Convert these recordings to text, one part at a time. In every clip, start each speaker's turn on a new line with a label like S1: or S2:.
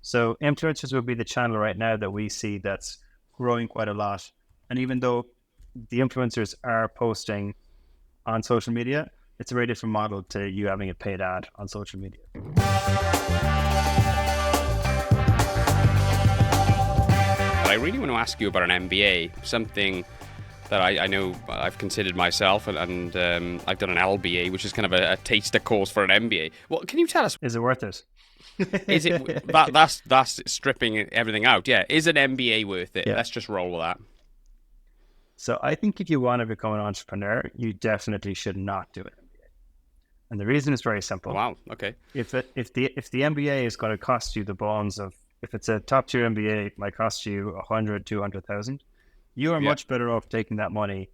S1: So influencers would be the channel right now that we see that's growing quite a lot. And even though the influencers are posting on social media, it's a very different model to you having a paid ad on social media.
S2: I really want to ask you about an MBA, something that I know I've considered myself, and I've done an LBA, which is kind of a taster course for an MBA. Well, can you tell us?
S1: Is it worth it?
S2: Is it that's stripping everything out? Yeah, is an MBA worth it?
S1: Yeah.
S2: Let's just roll with that.
S1: So I think if you want to become an entrepreneur, you definitely should not do an MBA. And the reason is very simple.
S2: Wow. Okay.
S1: If the MBA is going to cost you the bones of, if it's a top tier MBA, it might cost you 100, 200,000. You are much better off taking that money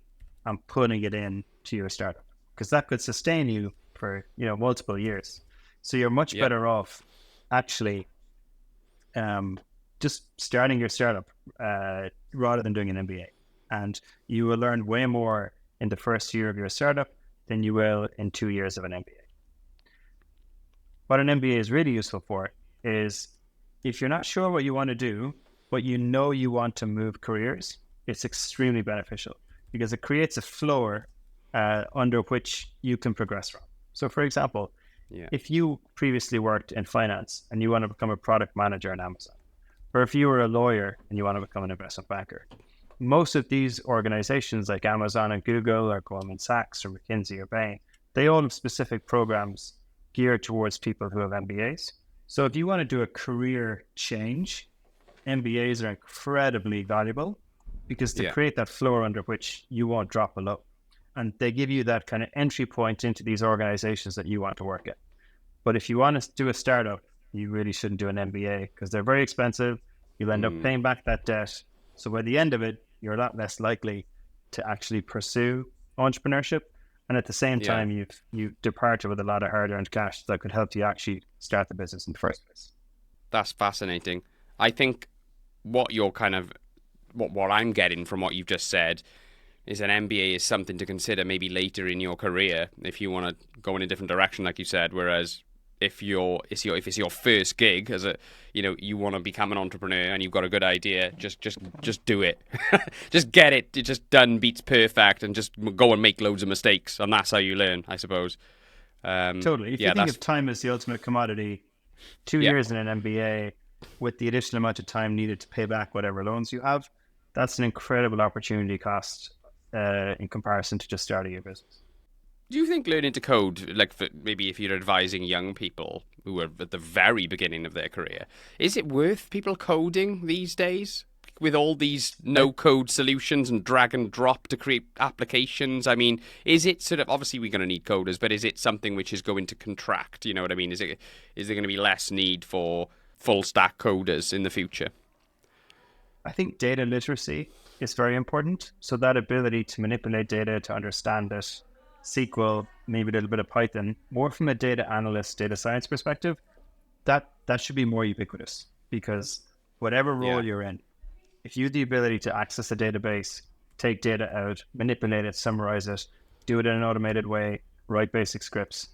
S1: and putting it in to your startup, because that could sustain you for multiple years. So you're much better off actually just starting your startup rather than doing an MBA. And you will learn way more in the first year of your startup than you will in 2 years of an MBA. What an MBA is really useful for is if you're not sure what you want to do, but you know you want to move careers, it's extremely beneficial because it creates a floor under which you can progress from. So for example, if you previously worked in finance and you want to become a product manager at Amazon, or if you were a lawyer and you want to become an investment banker, most of these organizations like Amazon and Google or Goldman Sachs or McKinsey or Bain, they all have specific programs geared towards people who have MBAs. So if you want to do a career change, MBAs are incredibly valuable because they create that floor under which you won't drop below. And they give you that kind of entry point into these organizations that you want to work at. But if you want to do a startup, you really shouldn't do an MBA because they're very expensive. You'll end up paying back that debt. So by the end of it, you're a lot less likely to actually pursue entrepreneurship. And at the same time, you've departed with a lot of hard-earned cash that could help you actually start the business in the first place.
S2: That's fascinating. I think what you're kind of, what I'm getting from what you've just said is an MBA is something to consider maybe later in your career if you want to go in a different direction, like you said. Whereas if it's your first gig as a, you want to become an entrepreneur and you've got a good idea, just do it. Just get it. It just done beats perfect, and just go and make loads of mistakes, and that's how you learn, I suppose.
S1: Totally. If you think of time as the ultimate commodity, 2 years in an MBA with the additional amount of time needed to pay back whatever loans you have, that's an incredible opportunity cost in comparison to just starting your business.
S2: Do you think learning to code, like maybe if you're advising young people who are at the very beginning of their career, is it worth people coding these days with all these no-code solutions and drag and drop to create applications? I mean, is it sort of, obviously we're going to need coders, but is it something which is going to contract? You know what I mean? Is there going to be less need for full-stack coders in the future?
S1: I think data literacy is very important. So that ability to manipulate data, to understand it, SQL, maybe a little bit of Python, more from a data analyst, data science perspective, that should be more ubiquitous, because whatever role you're in, if you have the ability to access a database, take data out, manipulate it, summarize it, do it in an automated way, write basic scripts,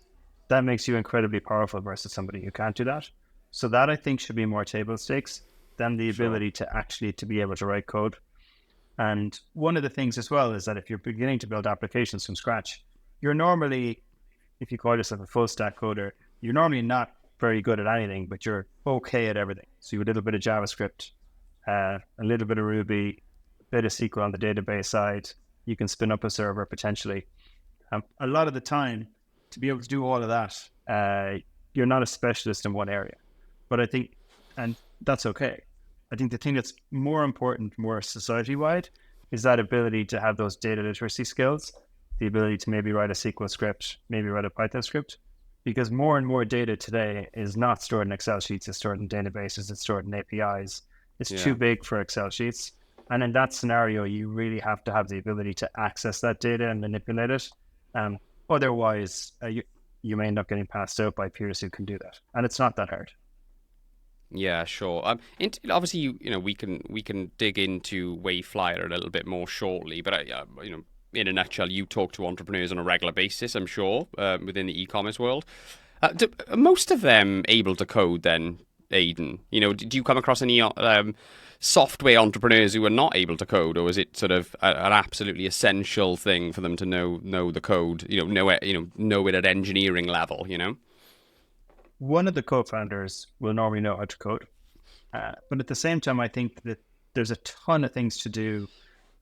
S1: that makes you incredibly powerful versus somebody who can't do that. So that I think should be more table stakes than the ability to actually to be able to write code. And one of the things as well is that if you're beginning to build applications from scratch, you're normally, if you call yourself a full stack coder, you're normally not very good at anything, but you're okay at everything. So you have a little bit of JavaScript, a little bit of Ruby, a bit of SQL on the database side. You can spin up a server potentially. A lot of the time, to be able to do all of that, you're not a specialist in one area. But I think, and that's okay. I think the thing that's more important, more society-wide, is that ability to have those data literacy skills, the ability to maybe write a SQL script, maybe write a Python script, because more and more data today is not stored in Excel sheets, it's stored in databases, it's stored in APIs. It's too big for Excel sheets. And in that scenario, you really have to have the ability to access that data and manipulate it. Otherwise, you may end up getting passed out by peers who can do that. And it's not that hard.
S2: Yeah, sure. Obviously, we can dig into Wayflyer a little bit more shortly, but in a nutshell, you talk to entrepreneurs on a regular basis, I'm sure, within the e-commerce world. Are most of them able to code then? Aidan? You know, do you come across any software entrepreneurs who are not able to code, or is it sort of an absolutely essential thing for them to know the code? Know it at engineering level.
S1: One of the co-founders will normally know how to code, but at the same time, I think that there's a ton of things to do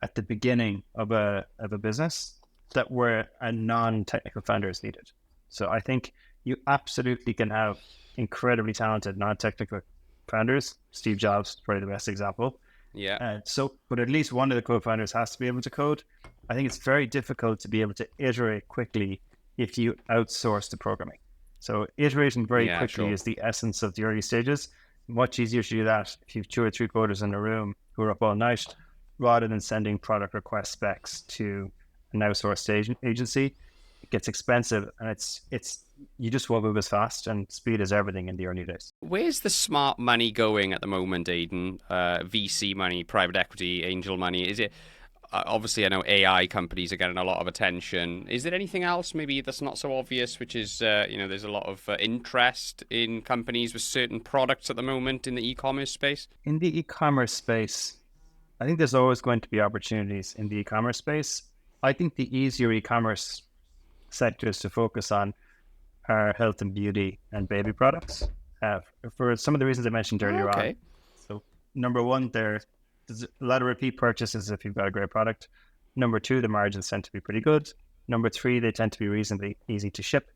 S1: at the beginning of a business that where a non-technical founder is needed. So I think you absolutely can have incredibly talented non-technical founders. Steve Jobs is probably the best example.
S2: Yeah.
S1: But at least one of the co-founders has to be able to code. I think it's very difficult to be able to iterate quickly if you outsource the programming. So iterating very quickly is the essence of the early stages. Much easier to do that if you've 2 or 3 coders in a room who are up all night, rather than sending product request specs to an outsourced agency. It gets expensive, and it's you just won't move as fast, and speed is everything in the early days.
S2: Where's the smart money going at the moment, Aidan? VC money, private equity, angel money. Is it obviously? I know AI companies are getting a lot of attention. Is there anything else maybe that's not so obvious? Which is there's a lot of interest in companies with certain products at the moment in the e-commerce space.
S1: In the e-commerce space, I think there's always going to be opportunities in the e-commerce space. I think the easier e-commerce sectors to focus on are health and beauty and baby products, for some of the reasons I mentioned earlier on. So number one, there's a lot of repeat purchases if you've got a great product. Number two, the margins tend to be pretty good. Number three, they tend to be reasonably easy to ship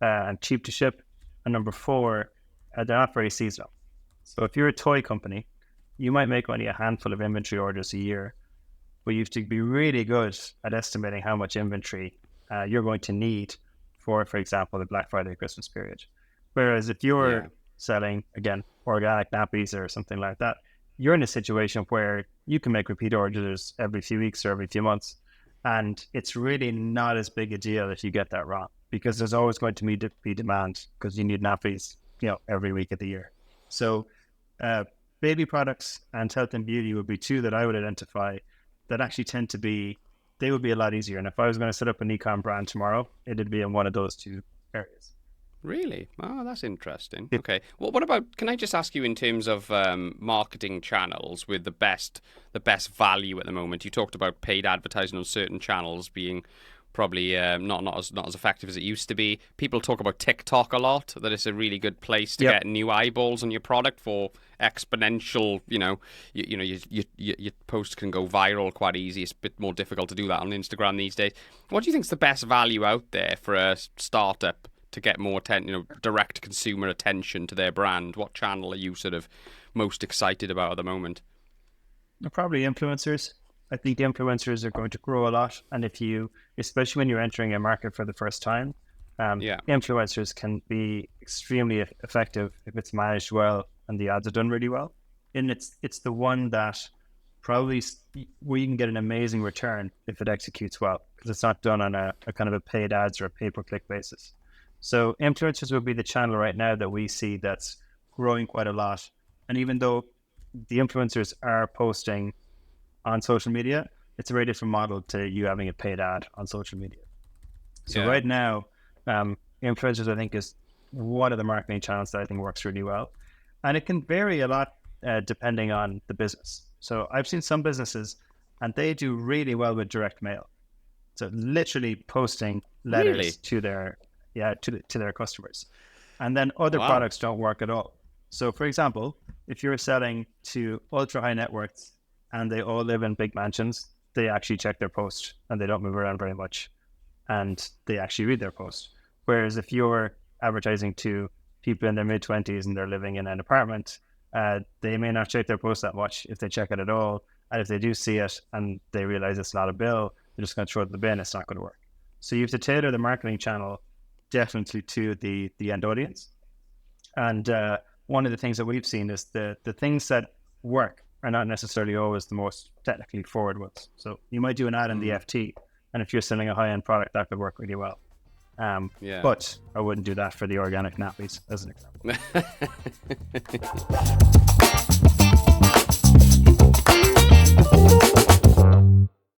S1: and cheap to ship. And number four, they're not very seasonal. So if you're a toy company, you might make only a handful of inventory orders a year, but you have to be really good at estimating how much inventory you're going to need for example, the Black Friday Christmas period. Whereas if you're selling, again, organic nappies or something like that, you're in a situation where you can make repeat orders every few weeks or every few months. And it's really not as big a deal if you get that wrong, because there's always going to be demand, because you need nappies, every week of the year. So baby products and health and beauty would be two that I would identify that actually tend to be, they would be a lot easier. And if I was going to set up an e-com brand tomorrow, it'd be in one of those two areas.
S2: Really? Oh, that's interesting. Okay. Well, what about, can I just ask you in terms of marketing channels with the best value at the moment? You talked about paid advertising on certain channels being probably not as effective as it used to be. People talk about TikTok a lot, that it's a really good place to get new eyeballs on your product for exponential, your post can go viral quite easy. It's a bit more difficult to do that on Instagram these days. What do you think is the best value out there for a startup to get more direct consumer attention to their brand? What channel are you sort of most excited about at the moment?
S1: Probably influencers. I think influencers are going to grow a lot. And especially when you're entering a market for the first time, influencers can be extremely effective if it's managed well and the ads are done really well. And it's the one that probably where you can get an amazing return if it executes well, because it's not done on a kind of a paid ads or a pay-per-click basis. So influencers would be the channel right now that we see that's growing quite a lot. And even though the influencers are posting on social media, it's a very different model to you having a paid ad on social media. So right now, influencers, I think, is one of the marketing channels that I think works really well. And it can vary a lot depending on the business. So I've seen some businesses, and they do really well with direct mail. So literally posting letters to their to their customers. And then other products don't work at all. So for example, if you're selling to ultra high net worths and they all live in big mansions, they actually check their post and they don't move around very much, and they actually read their post. Whereas if you're advertising to people in their mid-20s and they're living in an apartment, they may not check their post that much, if they check it at all. And if they do see it and they realize it's not a bill, they're just going to throw it in the bin. It's not going to work. So you have to tailor the marketing channel definitely to the end audience. And one of the things that we've seen is the things that work are not necessarily always the most technically forward ones. So you might do an ad in the FT, and if you're selling a high-end product, that could work really well. But I wouldn't do that for the organic nappies, as an example.